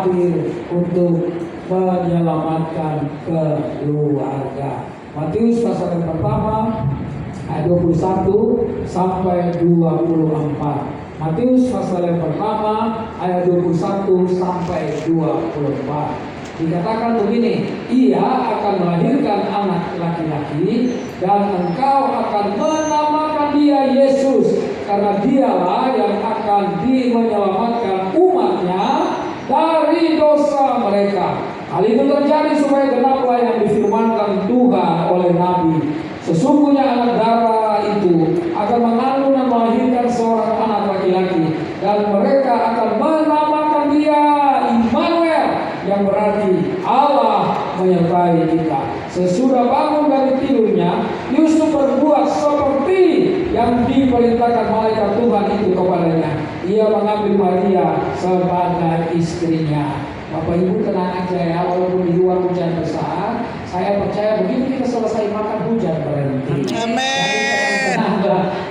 hadir untuk menyelamatkan keluarga. Matius pasal yang pertama ayat 21 sampai 24. Matius pasal yang pertama ayat 21 sampai 24. Dikatakan begini, ia akan melahirkan anak laki-laki dan engkau akan menamakan dia Yesus, karena dialah yang akan menyelamatkan umatnya dari dosa mereka. Hal itu terjadi supaya genaplah yang difirmankan Tuhan oleh Nabi. Sesungguhnya anak darah itu akan mengandung dan melahirkan seorang anak laki-laki, dan mereka akan menamakan dia Immanuel, yang berarti Allah menyertai kita. Sesudah bangun dari tidurnya, Yusuf berbuat seperti yang diperintahkan malaikat Tuhan itu kepadanya. Ia mengambil Maria sebagai istrinya. Bapak Ibu tenang aja ya, walaupun di luar hujan besar, saya percaya begitu kita selesai makan hujan berhenti. Amin.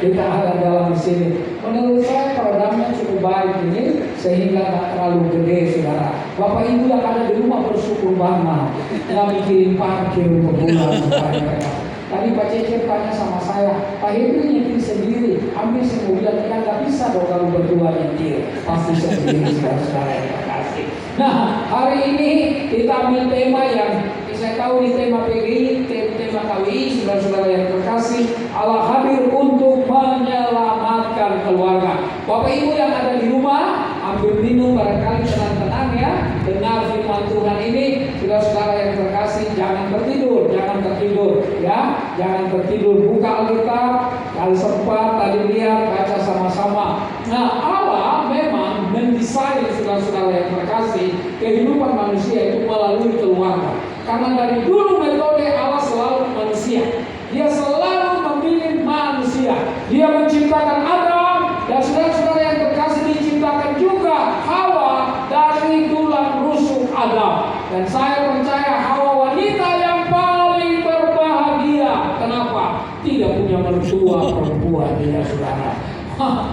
Kita ada dalam sini. Menurut saya peredamnya cukup baik ini, sehingga tak terlalu gede, saudara. Bapak Ibu yang ada di rumah bersyukur banget, nggak mikirin parkir untuk bulan. Tadi Pak Cecep tanya sama saya, Pak Henry nyetir sendiri, ambil semobil, ya nggak bisa dong kalau berdua nyetir, pasti sendiri, saudara yang terkasih. Nah, hari ini kita ambil tema yang saya tahu di tema PGI, tema KWI, saudara-saudara yang terkasih, Allah hadir untuk menyelamatkan keluarga. Bapak Ibu yang ada di rumah, ambil minum barangkali tenang-tenang ya, dengar firman Tuhan ini, saudara-saudara yang terkasih, jangan tertidur ya, jangan tertidur, buka Alkitab, kalau sempat tadi lihat, baca sama-sama. Nah, Allah memang mendesain saudara-saudara yang terkasih, kehidupan manusia itu melalui keluarga. Karena dari dulu metode Allah selalu manusia. Dia selalu memilih manusia. Dia menciptakan Adam, dan saudara-saudara yang terkasih diciptakan juga Hawa dari tulang rusuk Adam. Dan saya percaya Hawa wanita yang paling berbahagia. Kenapa? Tidak punya mertua perempuan dia, saudara.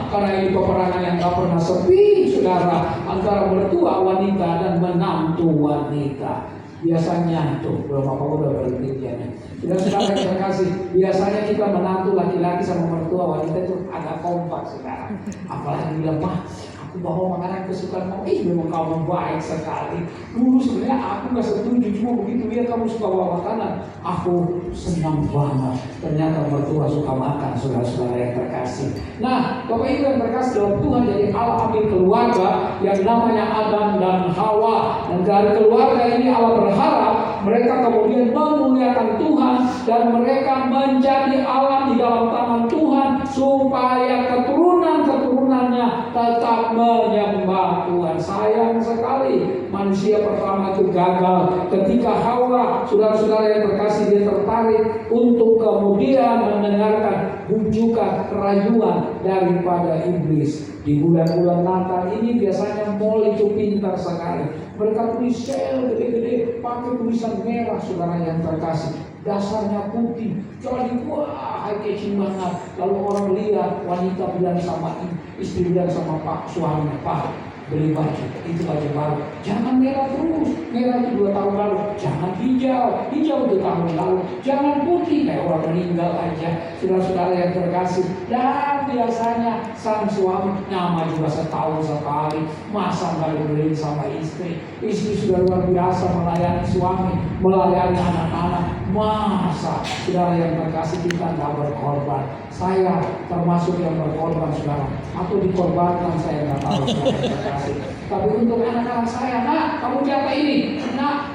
Karena ini peperangan yang tak pernah sepi, saudara, antara mertua wanita dan menantu wanita. Biasanya tuh, belum apa-apa udah berhenti ya. Saudara yang terkasih, biasanya kita menantu laki-laki sama mertua wanita itu agak kompak, saudara. Apalagi bilang, mah, aku bawa makanan kesukaan kamu, memang kamu baik sekali. Dulu sebenarnya aku gak setuju, cuma begitu lihat kamu suka bawa makanan, aku senang banget. Ternyata mertua suka makan, saudara-saudara yang terkasih. Nah, Bapak Ibu yang terkasih dalam Tuhan, jadi Allah ambil keluarga yang namanya Adam dan Hawa, dan dari keluarga ini Allah berharap mereka kemudian memuliakan Tuhan dan mereka menjadi alat di dalam tangan Tuhan supaya keturunan-keturunannya tetap menyembah Tuhan. Sayang sekali manusia pertama itu gagal ketika Hawa, saudara-saudara yang terkasih, dia tertarik untuk kemudian mendengarkan bujukan rayuan daripada iblis. Di bulan-bulan Natal ini biasanya mall itu pintar sekali. Mereka tulis sel gede-gede pakai tulisan merah, saudara yang terkasih. Dasarnya putih, jadi wah high-catching banget. Lalu orang lihat, wanita bilang sama istri, bilang sama pak suami, Pak, beli baju, itu baju baru. Jangan merah terus, merah itu 2 tahun lalu. Jangan hijau, hijau 2 tahun lalu. Jangan putih, kayak orang meninggal aja. Saudara-saudara yang terkasih. Dan biasanya sang suami nama juga setahun sekali. Masa nggak dibeliin sama istri? Istri sudah luar biasa melayani suami, melayani anak-anak. Masa saudara yang terkasih kita nggak berkorban? Saya termasuk yang berkorban, saudara. Atau dikorbankan, saya nggak tahu, saudara yang terkasih. Tapi untuk anak-anak saya, nah kamu jatah ini, nah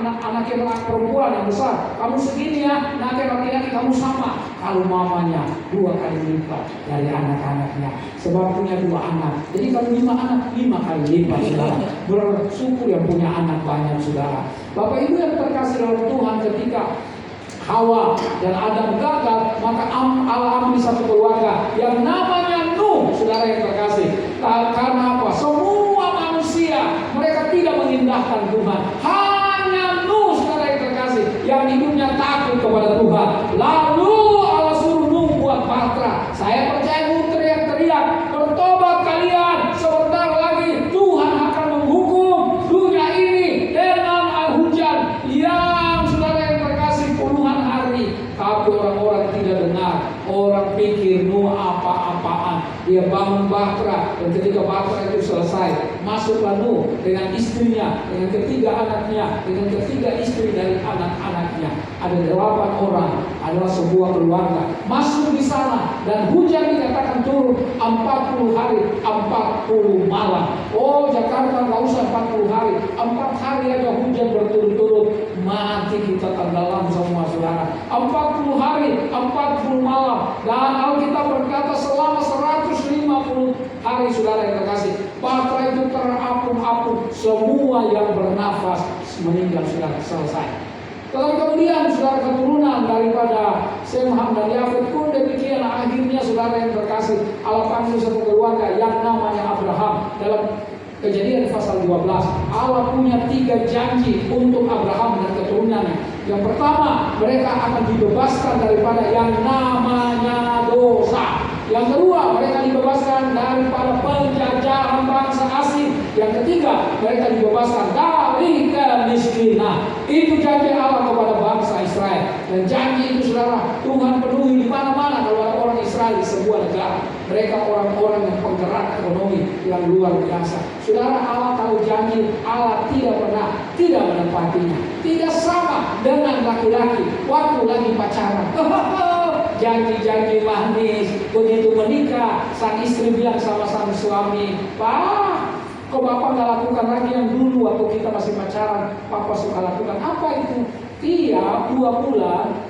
anak yang perempuan yang besar, kamu segini ya, nah laki-laki kamu sama. Kalau mamanya 2 kali lipat dari anak-anaknya, sebab punya 2 anak. Jadi kalau 5 anak, 5 kali lipat, saudara. Bersyukur yang punya anak banyak, saudara. Bapak Ibu yang terkasih dalam Tuhan, ketika Hawa dan Adam gagal, maka Allah ambil satu keluarga yang namanya Nuh, saudara yang terkasih. Karena apa? Semua manusia mereka tidak mengindahkan Tuhan. Hanya Nuh, saudara yang terkasih, yang hidupnya takut kepada Tuhan. Lalu Allah suruh Nuh buat bahtera. Saya percaya Nuh teriak-teriak, bertobat kalian, sebentar lagi Tuhan akan menghukum selesai, masuklah Nuh dengan istrinya, dengan ketiga anaknya, dengan ketiga istri dari anak-anaknya. Ada 8 orang, adalah sebuah keluarga. Masuk di sana dan hujan dikatakan turun 40 hari, 40 malam. Oh Jakarta nggak usah 40 hari, 4 hari aja hujan berturut-turut, mati kita tenggelam semua saudara. 40 hari, 40 malam. Dan Alkitab berkata selama 150 hari saudara yang terkasih, batra itu terapung-apung, semua yang bernafas meninggal saudara, selesai. Kalau kemudian saudara keturunan daripada Sem, Ham dan Yafet pun demikian, akhirnya saudara yang terkasih, Allah panggil satu keluarga yang namanya Abraham. Dalam Kejadian pasal 12, Allah punya 3 janji untuk Abraham dan keturunannya. Yang pertama, mereka akan dibebaskan daripada yang namanya dosa. Yang kedua, mereka dibebaskan daripada penjajahan bangsa asing. Yang ketiga, mereka dibebaskan dari kemiskinan. Itu janji Allah kepada bangsa Israel. Dan janji itu saudara, Tuhan penuhi di mana-mana kalau ada orang Israel di sebuah negara. Mereka orang-orang yang penggerak ekonomi yang luar biasa. Saudara, Allah tahu janji, Allah tidak menepatinya. Tidak sama dengan laki-laki waktu lagi pacaran. Janji-janji manis, begitu menikah, sang istri bilang sama sang suami, "Pak, kok Bapak nggak lakukan lagi yang dulu waktu kita masih pacaran? Papa suka lakukan." Apa itu? Tiap 2 bulan,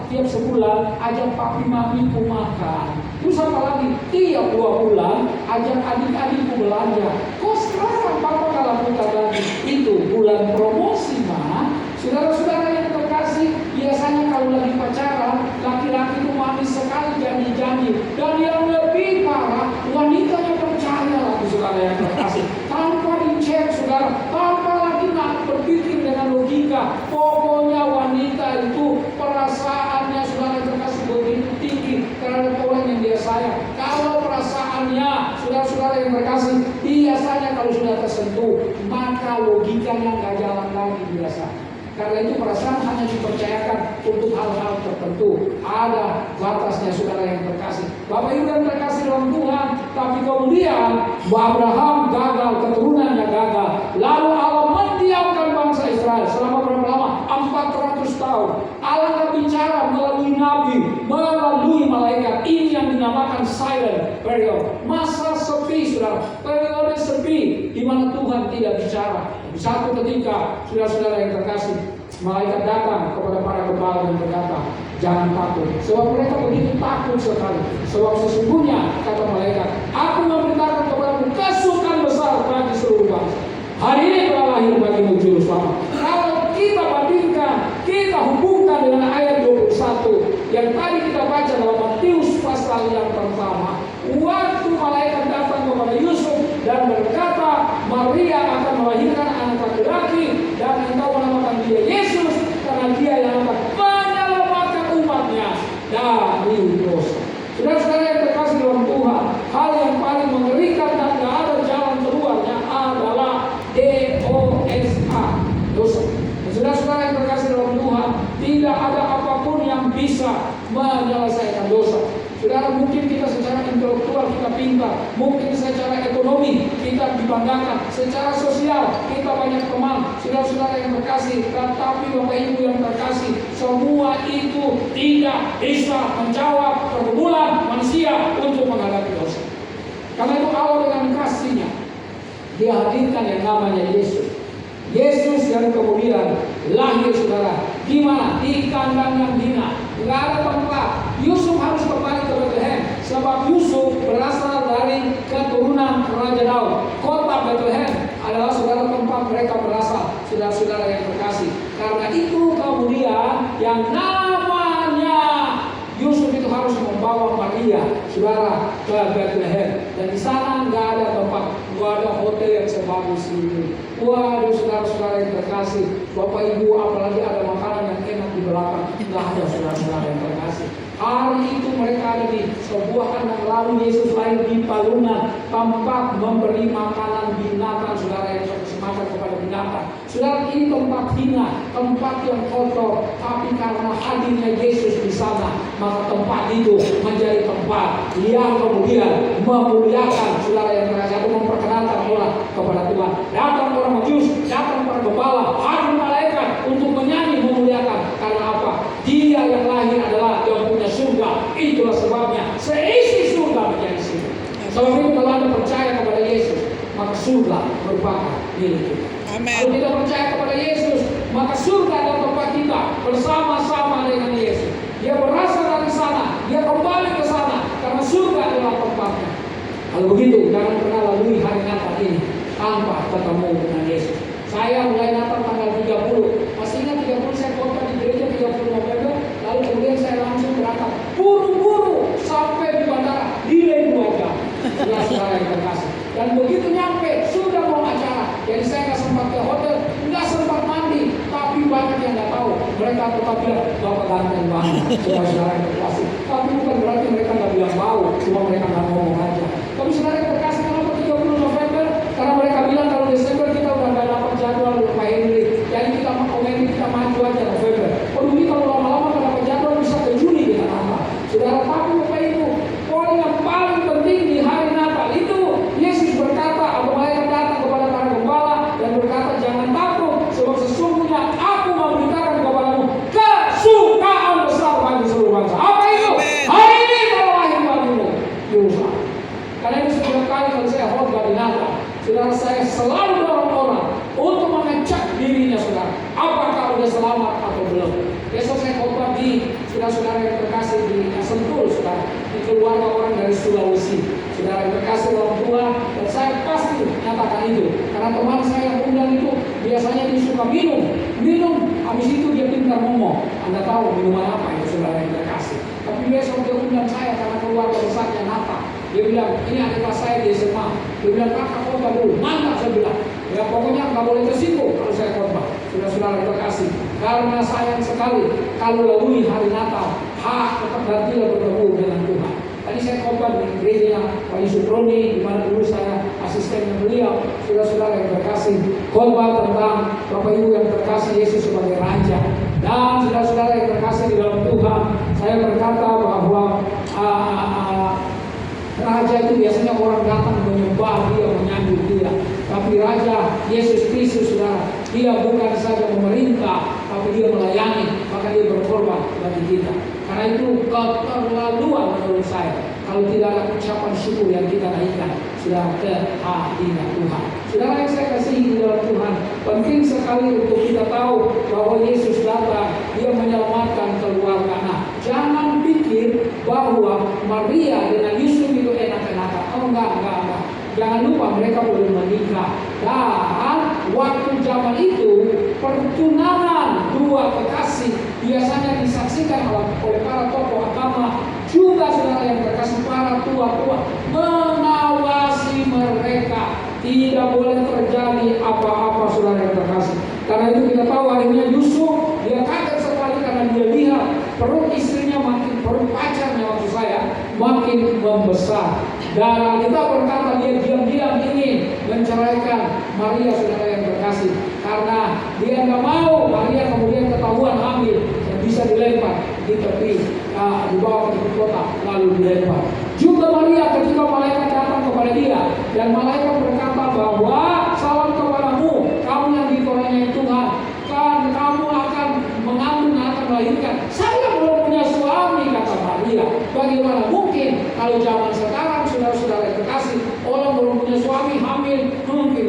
tiap sebulan, ajak papi mamiku makan. Terus apa lagi? Tiap 2 bulan, ajak adik-adikku belanja. Kok sekarang Papa nggak lakukan lagi? Itu bulan promosi, mah. Saudara-saudara yang terkasih, biasanya kalau lagi pacaran, laki-laki itu manis sekali janji-janji. Dan yang lebih parah, wanitanya percaya lagi saudara yang terkasih. Tanpa dicek saudara, tanpa lagi nak berpikir dengan logika. Pokoknya wanita itu perasaannya saudara terkasih begitu tinggi terhadap orang yang dia sayang. Kalau perasaannya saudara-saudara yang terkasih, biasanya kalau sudah tersentuh, maka logikanya nggak jalan lagi biasa. Karena itu perasaan hanya dipercayakan untuk hal-hal tertentu. Ada batasnya saudara yang terkasih. Bapak Ibu yang terkasih dalam Tuhan. Tapi kemudian Abraham gagal, keturunannya gagal. Lalu Allah mendiamkan bangsa Israel selama berapa lama? 400 tahun. Allah bicara melalui nabi, melalui malaikat. Ini yang dinamakan silent period. Masa sepi saudara. Periode sepi di mana Tuhan tidak bicara. Satu ketika, saudara-saudara yang terkasih, malaikat datang kepada para gembala dan berkata, "Jangan takut." Sebab mereka begitu takut sekali. Sebab sesungguhnya, kata malaikat, "Aku memberitakan kepadamu kesukaan besar bagi seluruh bangsa. Hari ini telah lahir bagimu juru selamat." Kalau kita bandingkan, kita hubungkan dengan ayat 21 yang tadi kita baca dalam Matius pasal yang pertama. Waktu malaikat datang kepada Yusuf dan berkata, "Maria akan melahirkan anak laki-laki dan engkau menamakan dia Yesus karena dia yang akan menyelamatkan umatnya dari dosa." Saudara-saudara yang terkasih dalam Tuhan, hal yang paling mengerikan dan tidak ada jalan keluarnya adalah DOSA, dosa. Saudara-saudara yang terkasih dalam Tuhan, tidak ada apapun yang bisa menyelesaikan dosa. Saudara, mungkin kita secara intelektual kita pintar, mungkin secara ekonomi kita dibanggakan, secara sosial kita banyak teman, saudara-saudara yang terkasih. Tetapi Bapak Ibu yang terkasih, semua itu tidak bisa menjawab pergumulan manusia untuk menghadapi dosa. Karena itu Allah dengan kasih-Nya, Dia hadirkan yang namanya Yesus. Yesus yang kemudian lahir saudara. Di mana? Di kandang yang hina. Tidak ada tempat. Yusuf harus kembali ke Bethlehem. Sebab Yusuf berasal dari keturunan Raja Daud. Kota Bethlehem adalah saudara tempat mereka berasal. Saudara-saudara yang terkasih. Karena itu kemudian yang namanya Yusuf itu harus membawa Maria, saudara, ke Bethlehem. Dan di sana nggak ada tempat, nggak ada hotel yang sebagus ini. Waduh, saudara-saudara yang terkasih, Bapak Ibu, apalagi ada makanan yang enak di belakang, nggak ada saudara-saudara yang terkasih. Hari itu mereka ada di sebuah kandang, lalu Yesus lahir di palungan, tampak memberi makanan binatang, saudara yang makan kepada kepada binatang. Saudara, ini tempat hina, tempat yang kotor. Tapi karena hadirnya Yesus di sana, maka tempat itu menjadi tempat yang kemudian memuliakan. Saudara yang terkasih, aku memperkenalkan orang kepada Tuhan. Datang orang Majus, datang para gembala, hadir malaikat untuk menyanyi memuliakan. Karena apa? Dia yang lahir adalah yang punya surga. Itulah sebabnya seisi surga menjadi surga. Sebab itu kalau Anda percaya kepada Yesus, maka surga merupakan milik kita. Amen. Kalau kita percaya kepada Yesus, maka surga adalah tempat kita bersama-sama dengan Yesus. Dia berasal dari sana, dia kembali ke sana, karena surga adalah tempatnya. Kalau begitu, jangan pernah lalui hari Natal ini tanpa ketemu dengan Yesus. Saya mulai Natal tanggal 30. Masih ingat 30 saya khotbah di gereja 30 November. Lalu kemudian saya langsung berangkat buru-buru sampai di bandara, delay 2 jam. Ya saudara yang terkasih. Dan begitu nyampe sudah mau acara. Jadi saya nggak sempat ke hotel, nggak sempat mandi. Tapi banyak yang nggak tahu. Mereka tetap bilang Bapak ganteng banget. Saudara yang terkasih. Tapi bukan berarti mereka nggak bilang bau, cuma mereka nggak ngomong aja. Tapi saudara yang terkasih, kenapa 30 November? Karena mereka bilang kalau Desember kita udah nggak dapat jadwal Pak Henry. Jadi kita maju aja November. Oh ini kalau lama-lama nggak dapat jadwal bisa ke Juni kita nambah. Saudara, tapi Bapak Ibu, poin yang paling penting di hari Natal itu Yesus berkata atau malaikat datang kepada para gembala dan berkata, jangan takut, sebab sesungguhnya aku memberitakan kepadamu kesukaan besar bagi seluruh bangsa. Apa itu? Hari ini telah lahir bagimu Yerusalem. Karena itu setiap kali kalau saya khotbah di Natal, saudara, saya selalu dorong orang untuk mengecek dirinya, saudara, apakah sudah selamat atau belum. Besok saya khotbah di saudara-saudara yang terkasih di Sentul, saudara, di keluarga orang dari Sulawesi, saudara yang terkasih dalam Tuhan, dan saya pasti nyatakan itu, karena teman saya yang undang itu biasanya dia suka minum, habis itu dia pintar ngomong. Anda tahu minuman apa itu, saudara yang terkasih. Tapi besok dia undang saya karena keluarga besarnya Natal. Dia bilang, ini adik kelas saya di SMA. Dia bilang, kakak khotbah dulu. Mantap, saya bilang. Ya pokoknya nggak boleh tersinggung kalau saya khotbah. Saudara-saudara yang terkasih. Karena sayang sekali kalau lalui hari Natal, tetap nantilah bertemu dengan Tuhan. Tadi saya khotbah di gereja Pak Yusuf Roni, di mana dulu saya asistennya beliau. Saudara-saudara yang terkasih, khotbah tentang Bapak Ibu yang terkasih Yesus sebagai Raja. Dan saudara-saudara yang terkasih di dalam Tuhan, saya berkata bahwa Raja itu biasanya orang datang menyembah dia, menyanjung dia. Tapi Raja Yesus Kristus, saudara, dia bukan saja memerintah, tapi dia melayani, maka dia berkorban bagi kita. Karena itu keterlaluan menurut saya kalau tidak ada ucapan syukur yang kita naikkan sudah ke hadirat Tuhan. Saudara yang saya kasihi di dalam Tuhan, penting sekali untuk kita tahu bahwa Yesus datang, dia menyelamatkan keluarga. Nah, jangan pikir bahwa Maria dengan Yusuf itu enak-enakan. Oh enggak. Jangan lupa mereka belum menikah. Dan waktu zaman itu pertunangan dua kekasih biasanya disaksikan oleh para tokoh agama, juga saudara yang terkasih para tua-tua mengawasi mereka. Tidak boleh terjadi apa-apa, saudara yang terkasih. Karena itu kita tahu akhirnya Yusuf dia kaget sekali karena dia lihat perut istrinya perut pacarnya maksud saya makin membesar. Dan kita berkata dia diam-diam ingin menceraikan Maria, saudara yang terkasih, karena dia nggak mau Maria kemudian ketahuan hamil dan bisa dilempar di tepi, dibawa ke tepi kota lalu dilempar. Juga Maria ketika malaikat datang kepada dia dan malaikat berkata bahwa salam kepadamu, kamu yang dikurniai Tuhan, kan kamu akan mengandung dan akan melahirkan. Saya belum punya suami, kata Maria. Bagaimana mungkin kalau zaman sekarang saudara-saudara yang terkasih, orang belum punya suami hamil, mungkin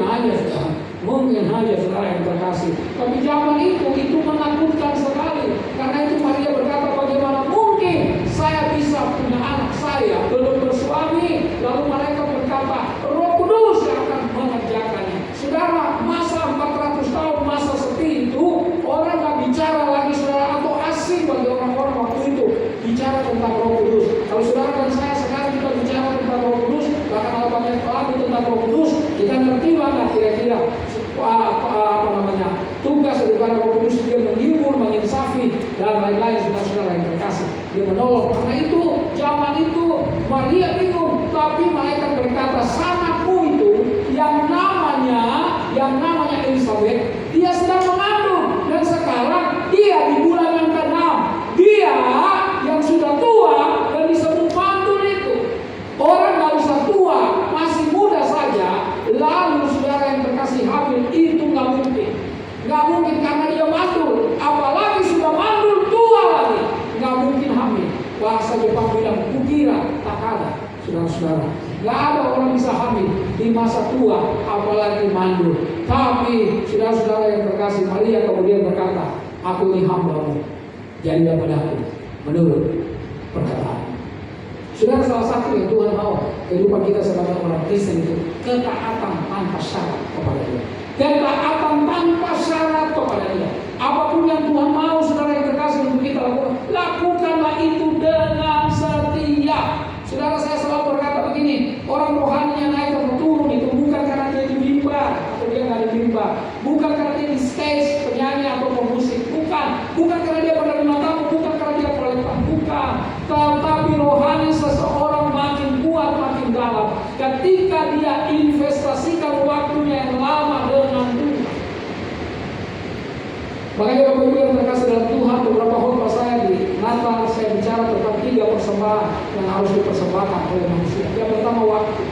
aja saudara yang terkasih. Tapi zaman itu menakutkan sekali. Karena itu Maria berkata, bagaimana mungkin saya bisa punya anak, saya belum bersuami. Lalu mereka berkata, Roh Kudus yang akan mengerjakannya. Saudara, masa 400 tahun masa seperti itu, orang nggak bicara lagi, saudara, atau asing bagi orang-orang waktu itu bicara tentang Roh Kudus. Kalau saudara dan saya sekarang kita bicara tentang Roh Kudus, bahkan kalau banyak lagu tentang Roh Kudus, kita ngerti mana kira-kira tugas daripada Roh Kudus. Dia menghibur, menginsafi dan lain-lain, saudara-saudara yang terkasih. Dia menolong. Karena itu zaman itu Maria bingung, tapi malaikat berkata, sanakmu itu yang namanya namanya Elizabeth, dia sedang mengandung dan sekarang dia di bulan yang ke-6. Dia yang sudah tua dan disebut mandul itu. Orang nggak bisa tua, masih muda saja, lalu saudara yang terkasih hamil, itu nggak mungkin. Nggak mungkin karena dia mandul, apalagi sudah mandul tua lagi, nggak mungkin hamil. Bahasa Jepang bilang kukira tak ada, saudara-saudara. Nggak ada orang bisa hamil di masa tua, apalagi mandul. Tapi saudara-saudara yang terkasih, Maria kemudian berkata, aku ini hamba-Mu, jadilah padaku menurut perkataan. Saudara, salah satu yang Tuhan mau kehidupan kita sebagai orang Kristen itu ketaatan tanpa syarat kepada Dia. Ketaatan tanpa syarat kepada Dia. Apapun yang Tuhan mau, saudara yang terkasih, untuk kita lakukan, lakukanlah itu dengan setia. Saudara, saya selalu berkata begini, orang rohaninya naik atau turun itu bukan karena dia di mimbar atau dia nggak di mimbar, bukan karena dia di stage penyanyi atau pemusik, bukan karena dia penerima tamu, bukan karena dia kolektor, bukan. Tetapi rohani seseorang makin kuat, makin dalam ketika dia investasikan waktunya yang lama dengan Tuhan. Makanya Bapak Ibu yang terkasih dalam Tuhan, beberapa khotbah saya di Natal saya bicara tentang 3 persembahan yang harus dipersembahkan oleh manusia. Yang pertama waktu.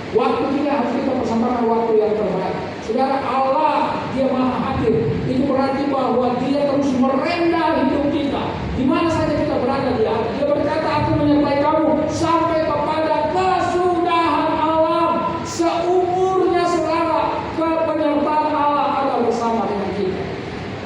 Waktu kita harus kita persembahkan waktu yang terbaik. Saudara, Allah Dia Maha Hakim. Itu berarti bahwa Dia terus merendah hidup kita. Di mana saja kita berada Dia ada. Dia berkata, aku menyertai kamu sampai kepada kesudahan alam. Seumurnya saudara, penyertaan Allah ada bersama dengan kita.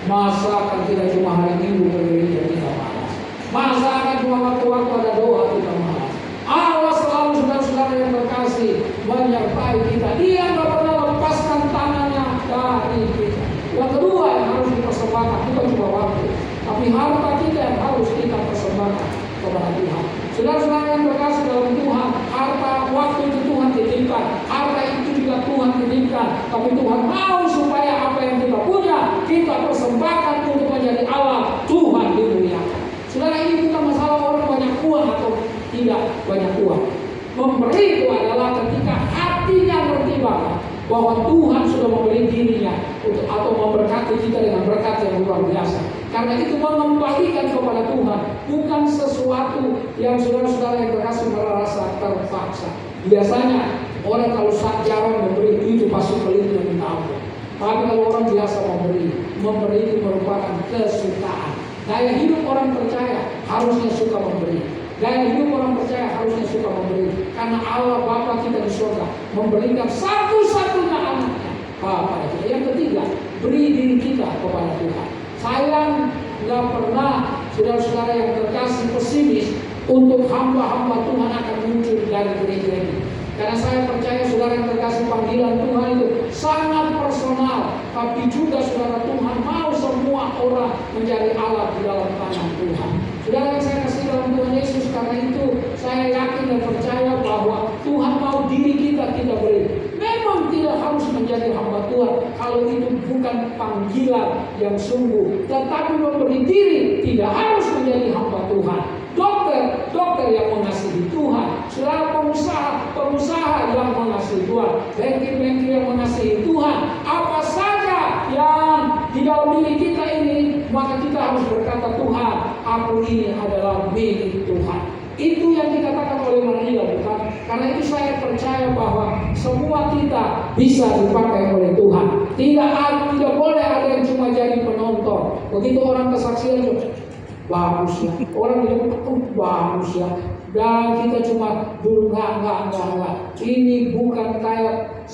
Masa kan tidak cuma hari Minggu bergereja kita malas. Masa kan cuma waktu-waktu ada doa kita malas. Allah selalu saudara-saudara yang terkasih menyertai kita. Dia nggak pernah lepaskan tangannya dari kita. Yang kedua yang harus dipersembahkan bukan cuma waktu, tapi harta kita yang harus kita persembahkan kepada Tuhan. Saudara-saudara yang terkasih dalam Tuhan, harta waktu itu Tuhan titipkan, harta itu juga Tuhan titipkan. Tapi Tuhan mau supaya apa yang kita punya kita persembahkan untuk menjadi Allah Tuhan dimuliakan. Saudara, ini bukan masalah orang banyak uang atau tidak banyak uang. Memberi itu adalah ketika hatinya bertimbang bahwa Tuhan sudah memberi dirinya untuk atau memberkati kita dengan berkat yang luar biasa. Karena itu mengembalikan kepada Tuhan bukan sesuatu yang saudara-saudara yang terkasih merasa terpaksa. Biasanya orang kalau jarang memberi itu pasti pelit dan minta ampun. Tapi kalau orang biasa memberi itu merupakan kesukaan. Gaya hidup orang percaya harusnya suka memberi. Gaya hidup orang percaya harusnya suka memberi. Karena Allah Bapa kita di surga memberikan satu-satunya anaknya kepada kita. Yang ketiga, beri diri kita kepada Tuhan. Sayang nggak pernah saudara-saudara yang terkasih pesimis untuk hamba-hamba Tuhan akan muncul dari gereja ini. Karena saya percaya saudara yang terkasih panggilan Tuhan itu sangat personal. Tapi juga saudara, Tuhan mau semua orang menjadi Allah di dalam tangan Tuhan. Saudara yang saya kasih dalam Tuhan Yesus, karena itu saya yakin dan percaya bahwa Tuhan mau diri kita beri. Memang tidak harus menjadi hamba Tuhan kalau itu bukan panggilan yang sungguh. Tetapi memberi diri tidak harus menjadi hamba Tuhan. Dokter yang mengasihi Tuhan, saudara pengusaha yang mengasihi Tuhan, bengkel yang mengasihi Tuhan, apa saja yang di dalam diri kita ini, maka kita harus berkata, Tuhan, aku ini adalah milik Tuhan. Itu yang dikatakan oleh Maria, bukan? Karena itu saya percaya bahwa semua kita bisa dipakai oleh Tuhan. Tidak boleh ada yang cuma jadi penonton. Begitu orang kesaksian, bagus ya. Orang bilang, bagus ya. Dan kita cuma dulu enggak. Ini bukan kayak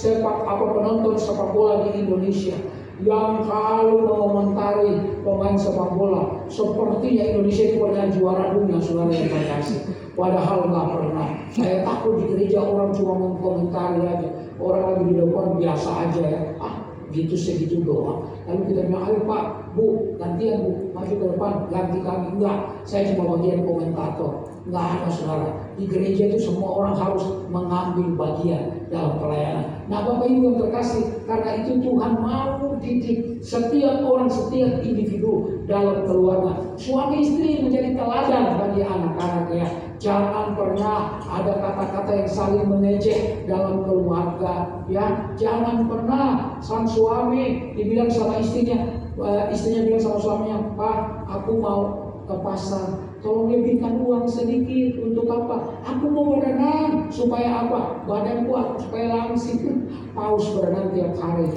penonton sepak bola di Indonesia yang kalau mengomentari pemain sepak bola sepertinya Indonesia itu pernah juara dunia, saudara yang terkasih. Padahal nggak pernah. Saya takut di gereja orang cuma mengomentari aja. Orang lagi di depan biasa aja ya. Gitu segitu doang. Lalu kita bilang, ayo Pak, Bu, gantian Bu, maju ke depan, ganti kami. Enggak, saya cuma bagian komentator. Enggak ada saudara. Di gereja itu semua orang harus mengambil bagian dalam pelayanan. Nah Bapak Ibu yang terkasih, karena itu Tuhan mau didik setiap orang, setiap individu dalam keluarga. Suami istri menjadi teladan bagi anak-anaknya. Jangan pernah ada kata-kata yang saling mengejek dalam keluarga, ya. Jangan pernah sang suami dibilang sama istrinya, istrinya bilang sama suaminya, "Pak, aku mau ke pasar, tolong lebihkan uang sedikit." Untuk apa? "Aku mau berenang." Supaya apa? Badan kuat, supaya langsing. Paus berenang tiap hari,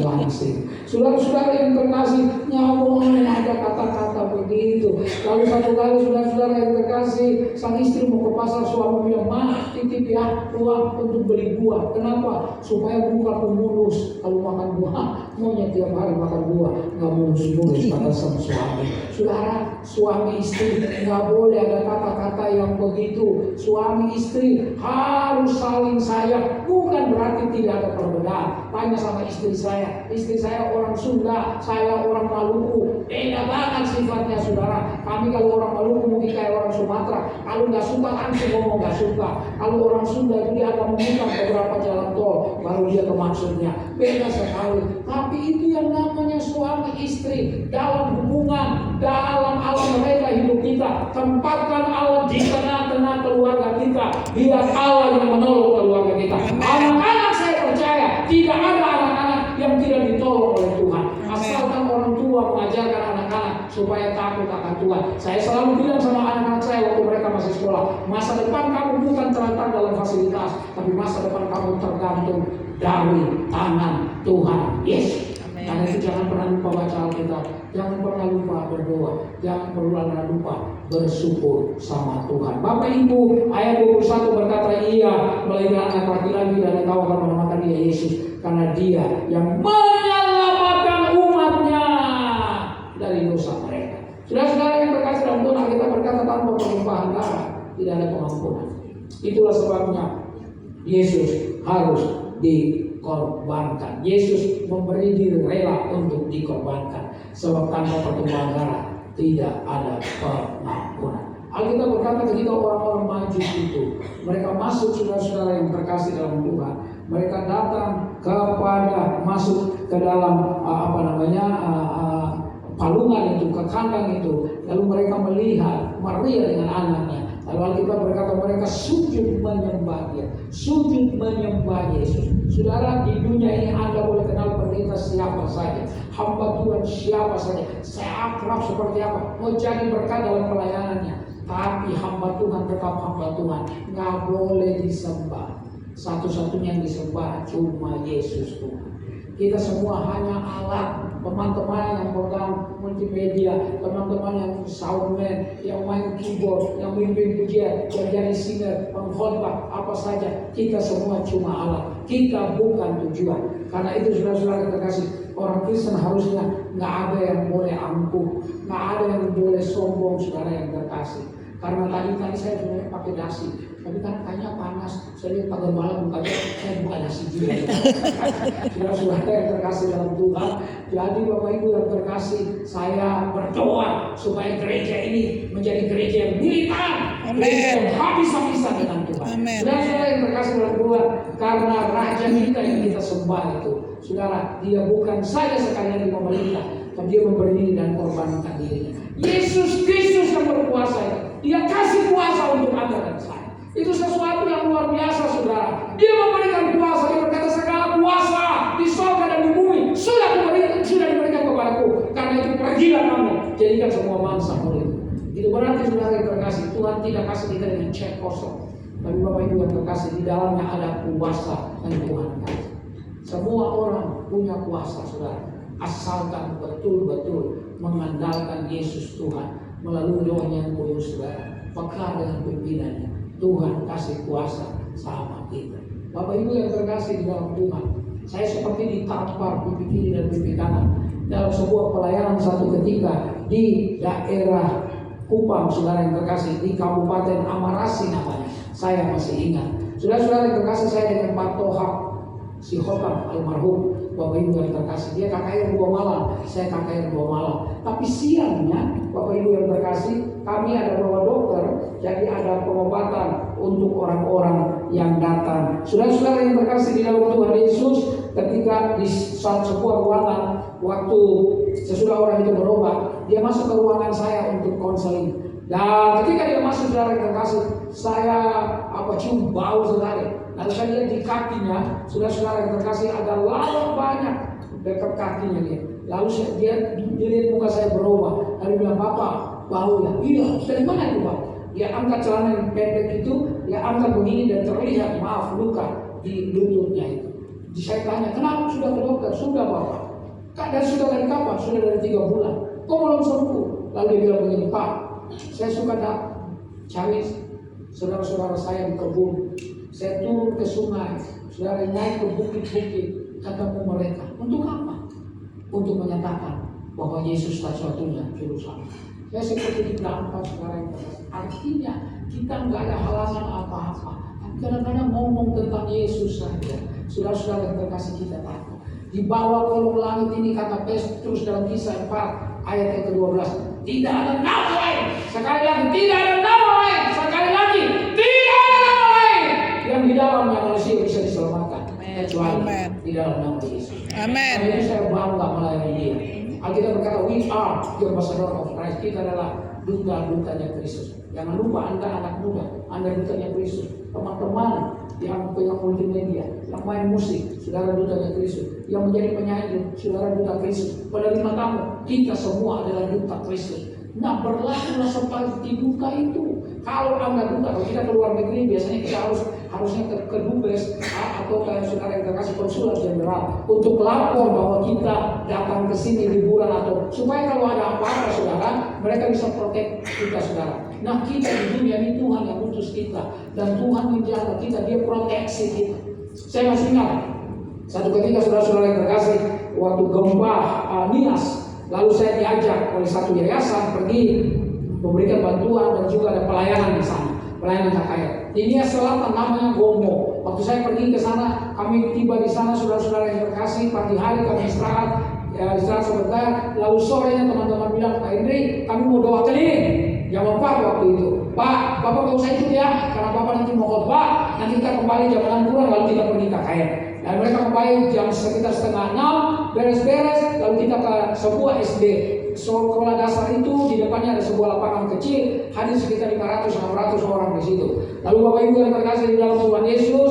langsing. Saudara-saudara yang terkasih, nyambung ada kata-kata begitu. Lalu satu kali saudara-saudara yang terkasih, sang istri mau ke pasar, suami bilang, "Ma, titip ya uang untuk beli buah." Kenapa? Supaya buka mulus. Kalau makan buah, maunya tiap hari makan buah, nggak mulus-mulus kata sang suami. Saudara, suami istri nggak boleh ada kata-kata yang begitu. Suami istri harus saling sayang. Bukan berarti tidak ada perbedaan. Tanya sama istri saya orang Sunda, saya orang Maluku. Beda banget sifatnya, saudara. Kami kalau orang Maluku mungkin kayak orang Sumatera. Kalau nggak suka langsung ngomong nggak suka. Kalau orang Sunda itu dia akan memutar beberapa jalan tol, baru dia ke maksudnya. Beda sekali. Tapi itu yang namanya suami istri dalam hubungan, dalam alam mereka hidup kita. Tempatkan Allah di tengah-tengah keluarga kita. Biar Allah yang menolong keluarga kita. Anak-anak saya percaya tidak ada anak-anak yang tidak ditolong oleh Tuhan. Asalkan orang tua mengajarkan anak-anak supaya takut akan Tuhan. Saya selalu bilang sama anak-anak saya waktu mereka masih sekolah, masa depan kamu bukan terletak dalam fasilitas, tapi masa depan kamu tergantung dari tangan Tuhan Yesus. Karena itu jangan pernah lupa baca Alkitab, jangan pernah lupa berdoa, jangan pernah lupa bersyukur sama Tuhan. Bapak Ibu, ayat 21 berkata, "Ia melahirkan anak laki-laki dan engkau akan menamakan dia Yesus, karena dia yang menyelamatkan umatnya dari dosa mereka." Saudara-saudara yang terkasih dalam Tuhan, kita berkata tanpa perumpamaan darah tidak ada pengampunan. Itulah sebabnya Yesus harus dikorbankan. Yesus memberi diri rela untuk dikorbankan. Sebab tanpa pertumpahan darah tidak ada pengampunan. Alkitab berkata ketika orang-orang maju itu, mereka masuk, saudara-saudara yang terkasih dalam Tuhan, mereka datang kepada masuk ke dalam palungan itu, ke kandang itu, lalu mereka melihat Maria dengan anaknya. Lalu Alkitab berkata mereka sujud menyembah dia, sujud menyembah Yesus. Saudara, di dunia ini Anda boleh kenal pendeta siapa saja, hamba Tuhan siapa saja, saya akrab seperti apa, mau jadi berkat dalam pelayanannya, tapi hamba Tuhan tetap hamba Tuhan, nggak boleh disembah. Satu-satunya yang disembah cuma Yesus Tuhan. Kita semua hanya alat, teman-teman yang pegang multimedia, teman-teman yang soundman, yang main keyboard, yang mimpin pujian, yang jadi singer, pengkhotbah, apa saja. Kita semua cuma alat. Kita bukan tujuan. Karena itu saudara-saudara terkasih, orang Kristen harusnya nggak ada yang boleh angkuh, nggak ada yang boleh sombong, saudara yang terkasih. Karena tadi saya sebenarnya pakai dasi, tapi kan kayaknya panas. Saya lihat pagar malam bukanya, saya buka dasi juga. Saudara-saudara yang terkasih dalam Tuhan, jadi Bapak Ibu yang terkasih, saya berdoa supaya gereja ini menjadi gereja yang militan, gereja yang habis-habisan dengan Tuhan. Saudara-saudara yang terkasih dalam Tuhan, karena Raja kita yang kita sembah itu, saudara, dia bukan saja sekalian di pemerintah, tapi dia memberi diri dan korbankan dirinya. Yesus Kristus yang berkuasa itu, dia kasih kuasa untuk Anda dan saya. Itu sesuatu yang luar biasa, saudara. Dia memberikan kuasa. Dia berkata segala kuasa di surga dan di bumi sudah diberikan kepadaku. Karena itu pergilah kamu, jadikan semua bangsa murid. Itu berarti saudara yang terkasih, Tuhan tidak kasih kita dengan cek kosong. Tapi Bapak Ibu yang terkasih, di dalamnya ada kuasa yang Tuhan kasih. Semua orang punya kuasa, saudara. Asalkan betul-betul mengandalkan Yesus Tuhan melalui doanya yang kudus, saudara, peka dengan pimpinannya. Tuhan kasih kuasa sama kita. Bapak Ibu yang terkasih di dalam Tuhan, saya seperti ditampar pipi kiri dan pipi kanan dalam sebuah pelayanan satu ketika di daerah Kupang, saudara yang terkasih, di Kabupaten Amarasi namanya. Saya masih ingat. Saudara-saudara yang terkasih, saya dengan Pak Tohak si Hokam almarhum, Bapak Ibu yang terkasih, dia KKR 2 malam, saya KKR 2 malam. Tapi siangnya, Bapak Ibu yang terkasih, kami ada bawa dokter, jadi ada pengobatan untuk orang-orang yang datang. Saudara-saudara yang terkasih di dalam Tuhan Yesus, ketika di sebuah ruangan, waktu sesudah orang itu berobat, dia masuk ke ruangan saya untuk konseling. Dan ketika dia masuk, saudara yang terkasih, saya cium bau saudara. Lalu saya lihat di kakinya, saudara yang terkasih, ada lalat banyak dekat kakinya dia. Lalu dia lihat muka saya berubah. Lalu bilang, "Bapak, bau ya?" "Iya." "Dari mana itu, Pak?" Dia angkat celana yang pendek itu, dia angkat begini dan terlihat luka di lututnya itu. Jadi saya tanya, "Kenapa sudah ke dokter?" "Sudah, Bapak." Sudah dari kapan?" "Sudah dari 3 bulan." "Kok belum sembuh?" Lalu dia bilang begini, "Pak, saya suka cari saudara-saudara saya di kebun. Saya turun ke sungai, saudara naik ke bukit-bukit, ketemu mereka. Untuk apa? Untuk menyatakan bahwa Yesus satu-satunya juru selamat." Saya seperti digampar, saudara yang terkasih. Artinya kita nggak ada halangan apa-apa. Kadang-kadang ngomong tentang Yesus saja, saudara-saudara yang terkasih, kita takut. Di bawah kolong langit ini, kata Petrus dalam Kisah 4 ayat yang ke-12, tidak ada nama lain. Sekali lagi, tidak ada nama lain. Sekali lagi, tidak ada nama lain yang di dalamnya manusia bisa diselamatkan kecuali di dalam nama Yesus. Amin. Jadi saya bangga melayani dia. Alkitab berkata, we are the ambassador of Christ. Kita adalah duta-dutanya Kristus. Jangan lupa Anda anak muda, Anda dutanya Kristus. Teman-teman yang pegang multimedia, yang main musik, saudara dutanya Kristus. Yang menjadi penyanyi, saudara duta Kristus. Penerima tamu, kita semua adalah duta Kristus. Nah, berlakulah seperti duta itu. Kalau Anda duta, kalau kita ke luar negeri, biasanya kita harusnya ke dubes atau ke saudara yang terkasih konsulat jenderal untuk lapor bahwa kita datang ke sini liburan, atau supaya kalau ada apa-apa saudara, mereka bisa protek kita saudara. Nah, kita di dunia ini Tuhan yang utus kita dan Tuhan menjaga kita, dia proteksi kita. Saya masih ingat satu ketika saudara-saudara yang terkasih, waktu gempa Nias, lalu saya diajak oleh satu yayasan pergi memberikan bantuan dan juga ada pelayanan di sana, pelayanan KKR. Di Nias Selatan, namanya Gomo. Waktu saya pergi ke sana, kami tiba di sana, saudara-saudara yang terkasih, pagi hari kami istirahat sebentar, lalu sorenya teman-teman bilang, "Pak Hendri, kami mau doa keliling." Jam 4 waktu itu. "Pak, Bapak gak usah ikut ya, karena Bapak nanti mau khotbah, nanti kita kembali jam 6 kurang, lalu kita pergi KKR." Dan mereka kembali jam sekitar setengah 6, beres-beres, lalu kita ke sebuah SD. Sekolah dasar itu di depannya ada sebuah lapangan kecil, hadir sekitar 500-600 orang di situ. Lalu Bapak Ibu yang terkasih di dalam Tuhan Yesus,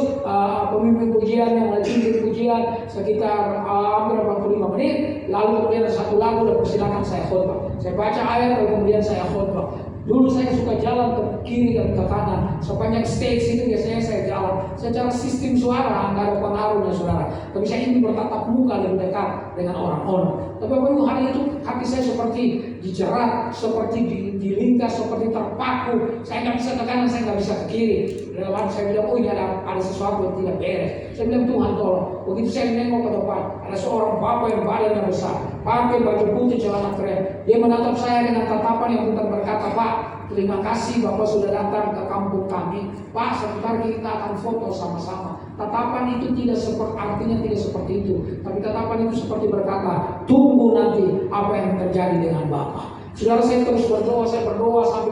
pemimpin pujian yang melanjutkan pujian sekitar hampir 45 menit. Lalu kemudian ada satu lagu dan persilakan saya khotbah. Saya baca ayat lalu kemudian saya khotbah. Dulu saya suka jalan ke kiri dan ke kanan. Sepanjang stage itu biasanya saya jalan. Secara sistem suara nggak ada pengaruhnya saudara. Tapi saya ingin bertatap muka lebih dekat dengan orang-orang. Tapi Bapak Ibu, hari itu hati saya seperti dijerat, seperti dilingkas, seperti terpaku. Saya nggak bisa ke kanan, saya nggak bisa ke kiri. Dalam hati saya bilang, "Oh, ini ada sesuatu yang tidak beres." Saya bilang, "Tuhan tolong." Begitu saya nengok ke depan, ada seorang bapak yang badannya besar, pakai baju putih, celana krem. Dia menatap saya dengan tatapan yang bukan berkata, "Pak, terima kasih Bapak sudah datang ke kampung kami. Pak, sebentar kita akan foto sama-sama." Tatapan itu artinya tidak seperti itu. Tapi tatapan itu seperti berkata, "Tunggu nanti apa yang terjadi dengan Bapak." Saudara, saya terus berdoa sampai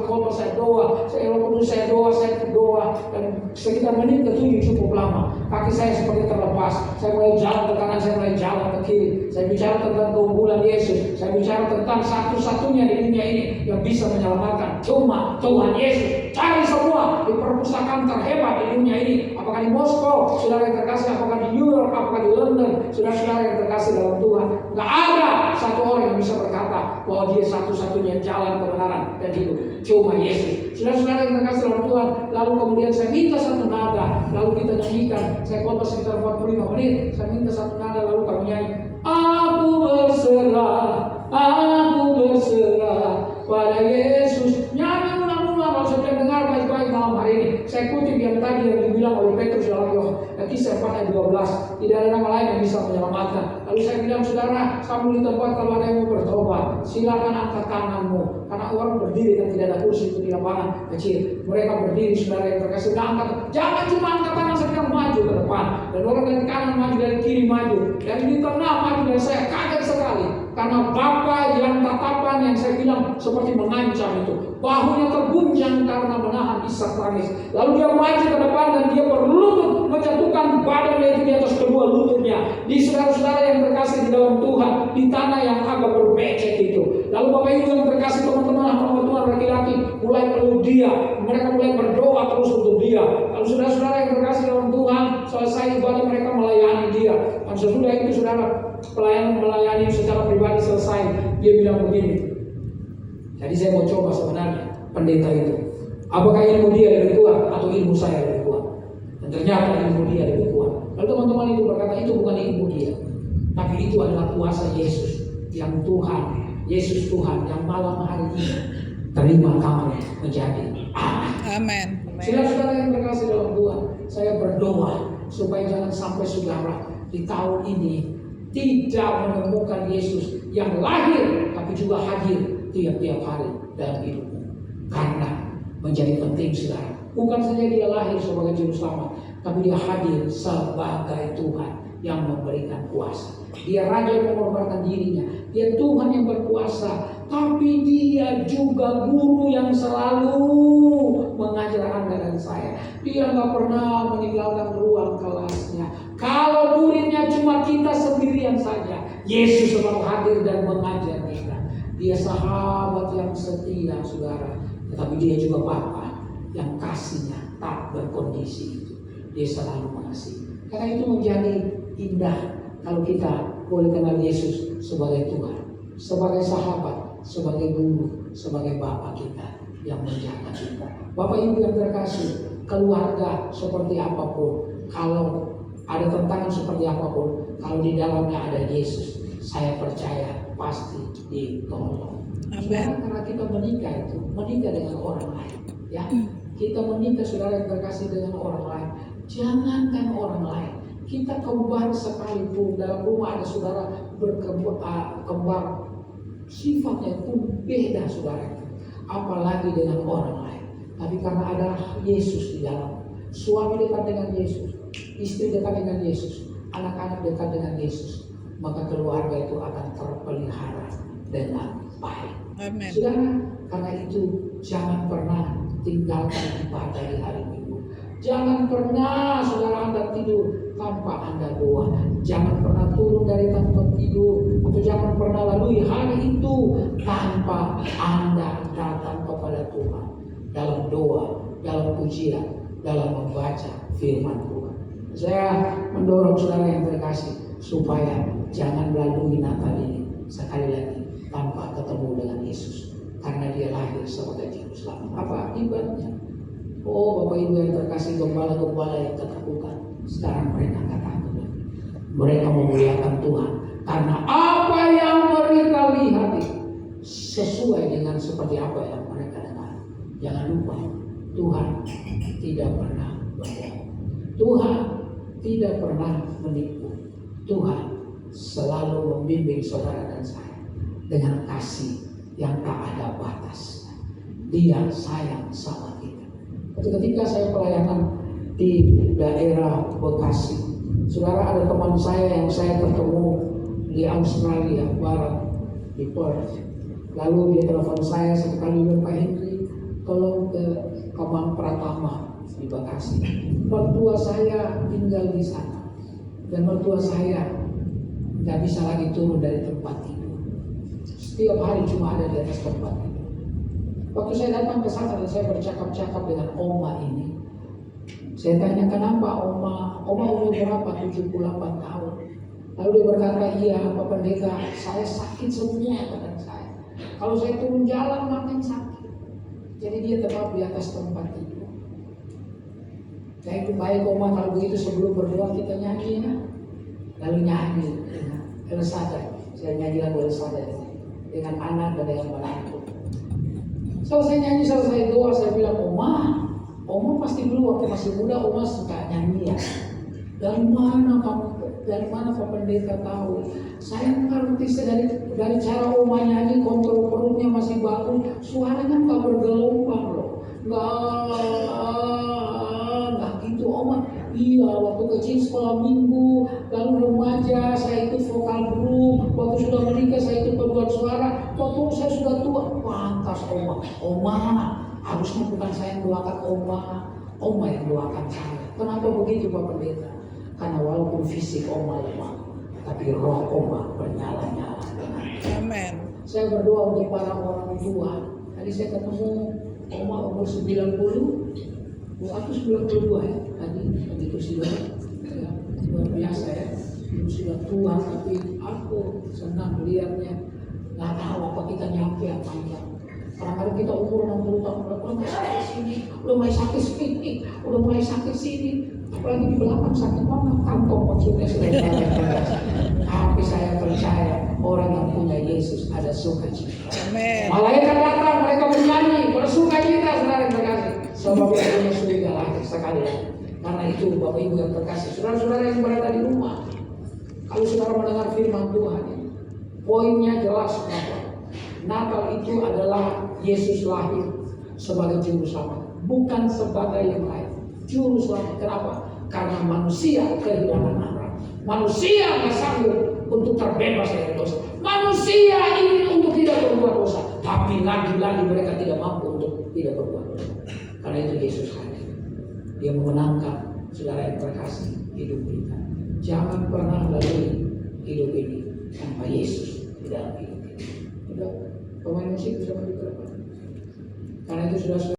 khotbah saya doa, saya berdoa, dan sekitar menit ke-7 cukup lama. Kaki saya seperti terlepas. Saya mulai jalan ke kanan, saya mulai jalan ke kiri. Saya bicara tentang keunggulan Yesus. Saya bicara tentang satu-satunya di dunia ini yang bisa menyelamatkan, cuma Tuhan Yesus. Cari semua di perpustakaan terhebat di dunia ini. Apakah di Moskow, saudara yang terkasih, apakah di New York, apakah di London, saudara-saudara yang terkasih dalam Tuhan. Gak ada satu orang yang bisa berkata bahwa dia satu-satunya jalan kebenaran dan hidup, cuma Yesus. Saudara-saudara yang terkasih dalam Tuhan, lalu kemudian saya minta satu nada, lalu kita nyanyikan. Saya khotbah sekitar 45 menit, saya minta satu nada, lalu kami nyanyi. Aku berserah pada Yesus. Nyanyi ulang-ulang, kalau saya dengar baik-baik malam hari ini. Saya kutip yang tadi yang dibilang oleh Petrus dalam Kisah 4 ayat 12. Tidak ada nama lain yang bisa menyelamatkan. Lalu saya bilang, saudara, kamu di tempat kalau ada yang mau bertobat, silakan angkat tanganmu. Karena orang berdiri dan tidak ada kursi itu di lapangan kecil. Mereka berdiri, saudara yang terkasih, angkat. Jangan cuma angkat tangan, saya bilang maju ke depan. Dan orang dari kanan maju, dari kiri maju. Dan di tengah maju, dan saya kaget sekali. Karena Bapa yang tatapan yang saya bilang seperti mengancam itu. Bahunya terguncang karena menahan isak tangis. Lalu dia maju ke depan dan dia berlutut menjatuhkan badannya itu di atas kedua lututnya. Di saudara-saudara yang terkasih di dalam Tuhan, di tanah yang agak berbecek itu. Lalu Bapak Ibu yang terkasih, teman-teman hamba Tuhan laki-laki mulai peluk dia. Mereka mulai berdoa terus untuk dia. Lalu saudara-saudara yang terkasih dalam Tuhan, selesai ibadah mereka melayani dia. Dan sesudah itu saudara, pelayanan melayani secara pribadi selesai, dia bilang begini. Jadi saya mau coba sebenarnya pendeta itu, apakah ilmu dia lebih kuat atau ilmu saya lebih kuat? Dan ternyata ilmu dia lebih kuat. Lalu teman-teman itu berkata, itu bukan ilmu dia, tapi itu adalah kuasa Yesus yang Tuhan, Yesus Tuhan yang malam hari ini terima kamu menjadi anak. Amin. Saudara-saudara yang terkasih dalam Tuhan, saya berdoa supaya jangan sampai saudara di tahun ini tidak menemukan Yesus yang lahir tapi juga hadir tiap-tiap hari dalam hidupmu. Karena menjadi penting saudara, bukan saja dia lahir sebagai juru selamat, tapi dia hadir sebagai Tuhan yang memberikan kuasa. Dia raja yang mengorbankan dirinya, dia Tuhan yang berkuasa, tapi dia juga guru yang selalu mengajar Anda dan saya. Dia nggak pernah meninggalkan ruang kelasnya. Kalau muridnya cuma kita sendirian saja, Yesus selalu hadir dan mengajar kita. Dia sahabat yang setia, saudara. Tetapi dia juga Bapa yang kasihnya tak berkondisi itu. Dia selalu mengasihi. Karena itu menjadi indah kalau kita boleh kenal Yesus sebagai Tuhan, sebagai sahabat, sebagai guru, sebagai Bapa kita yang menjaga kita. Bapak Ibu yang terkasih, keluarga seperti apapun, kalau ada tantangan seperti apapun, kalau di dalamnya ada Yesus, saya percaya pasti ditolong. Karena kita menikah itu, menikah dengan orang lain, ya. Kita menikah saudara yang terkasih dengan orang lain. Jangankan orang lain, kita kembar sekalipun, dalam rumah ada saudara kembar, sifatnya pun beda saudara. Apalagi dengan orang lain. Tapi karena ada Yesus di dalam, suami dekat dengan Yesus, istri dekat dengan Yesus, anak-anak dekat dengan Yesus, maka keluarga itu akan terpelihara dengan baik. Amen. Saudara, karena itu jangan pernah tinggalkan ibadah di hari Minggu. Jangan pernah saudara Anda tidur tanpa Anda doa. Jangan pernah turun dari tempat tidur, atau jangan pernah lalui hari itu tanpa Anda datang kepada Tuhan dalam doa, dalam pujian, dalam membaca firman Tuhan. Saya mendorong saudara yang terkasih supaya jangan lalui Natal ini sekali lagi tanpa ketemu dengan Yesus, karena dia lahir sebagai juru selamat. Apa akibatnya? Oh Bapak Ibu yang terkasih, gembala-gembala yang ketakutan sekarang mereka nggak takut lagi. Mereka memuliakan Tuhan karena apa yang mereka lihat itu sesuai dengan seperti apa yang mereka dengar. Jangan lupa, Tuhan tidak pernah berbohong. Tuhan tidak pernah menipu. Tuhan selalu membimbing saudara dan saya dengan kasih yang tak ada batas. Dia sayang sama kita. Ketika saya pelayanan di daerah Bekasi, saudara, ada teman saya yang saya ketemu di Australia Barat, di Perth. Lalu dia telepon saya sekali, Pak Henry, tolong ke Kemang Pratama di Bekasi. Mertua saya tinggal di sana, dan mertua saya nggak bisa lagi turun dari tempat tidur. Setiap hari cuma ada di atas tempat tidur. Waktu saya datang ke sana dan saya bercakap-cakap dengan Oma ini, saya tanya kenapa Oma umur berapa? 78 tahun. Lalu dia berkata, iya Pak Pendeta, saya sakit semua badan saya. Kalau saya turun jalan makin sakit. Jadi dia tetap di atas tempat tidur. Saya itu baik Oma, kalau begitu sebelum berdoa kita nyanyi ya. Lalu nyanyi dengan Elsada. Saya nyanyi lagu Elsada dengan anak dan dengan menantu. Selesai nyanyi, selesai doa, saya bilang, Oma pasti dulu waktu masih muda Oma suka nyanyi ya. Dari mana Pak Pendeta tahu? Saya ngerti dari cara Oma nyanyi, kontrol perutnya masih bagus, suaranya nggak bergelombang loh, nggak gitu Oma. Iya, waktu kecil sekolah minggu, lalu remaja saya ikut vokal grup, waktu sudah menikah saya ikut paduan suara, waktu oma. Oma, harusnya bukan saya yang doakan oma, oma yang doakan saya. Kenapa begitu Pak Pendeta? Karena walaupun fisik oma lemah, tapi roh oma bernyala-nyala. Amin. Saya berdoa untuk para orang tua. Tadi saya ketemu oma umur 90, aku 92 ya. Tadi begitu sudah ya, luar biasa ya. Sudah tua, tapi aku senang melihatnya. Nggak tahu apa kita nyampe apa enggak. Kadang-kadang kita umur 60 tahun udah mulai sakit sini, udah mulai sakit sini, udah mulai sakit sini. Apalagi di belakang sakit mana? Kantong maksudnya sudah tapi saya percaya orang yang punya Yesus ada sukacita. Amin. Malaikat datang, mereka bernyanyi, bersukacita saudara yang terkasih. Sebab yang punya surga lahir sekali. Karena itu Bapak Ibu yang terkasih, saudara-saudara yang berada di rumah, kalau saudara mendengar firman Tuhan, poinnya jelas bahwa Natal itu adalah Yesus lahir sebagai juru selamat, bukan sebagai yang lain. Juru selamat, kenapa? Karena manusia kehilangan arah. Manusia nggak sanggup untuk terbebas dari dosa. Manusia ingin untuk tidak berbuat dosa, tapi lagi-lagi mereka tidak mampu untuk tidak berbuat dosa. Karena itu Yesus hadir. Dia memenangkan saudara yang terkasih hidup kita. Jangan pernah lalui hidup ini tanpa Yesus di dalam hidup kita. Sudah, pemain musik bisa berdiri. Karena itu sudah